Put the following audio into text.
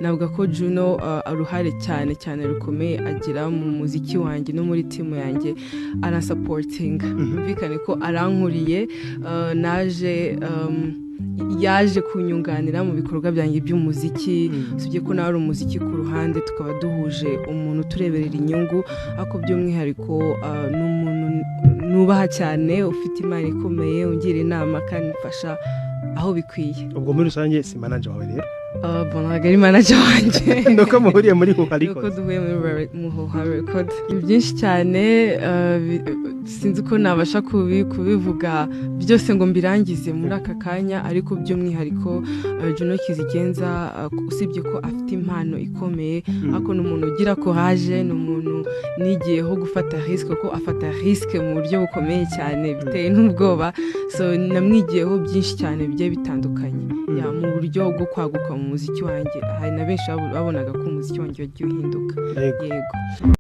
navuga ko Juno uruhare cyane cyane rukomeye agira mu muziki wanjye no muri timu yanjye, supporting bikane ko arankuriye, yaje kunyunganira mu bikorwa byanjye by'umuziki, usibye ko nawe ari umuziki ku ruhande tukaba duhuje umuntu tureberera inyungu, ako by'umwihariko n'umuntu nubaha cyane, ufite imana ikomeye, ungira inama kandi mfasha aho bikwiye. Ubwo muri rusange si manager wawe rero? Ntabwo ari manager wanjye. Nuko muhuriye muri Huha Records? Nuko duhuye muri Huha Records. Ni byinshi cyane, sinzi ko nabasha kubivuga byose ngo mbirangize muri aka kanya, ariko by'umwihariko Juno Kizigenza usibye ko afite impano ikomeye, ako n'umuntu ugira courage, n'umuntu nigiyeho gufata risque, ko afata risque mu buryo bukomeye cyane biteye n'ubwoba, so namwigiyeho byinshi cyane bigiye bitandukanye mu buryo bwo kwaguka mu muziki wanjye. Hari na benshi babonaga ko umuziki wanjye wagiye uhinduka. Yego.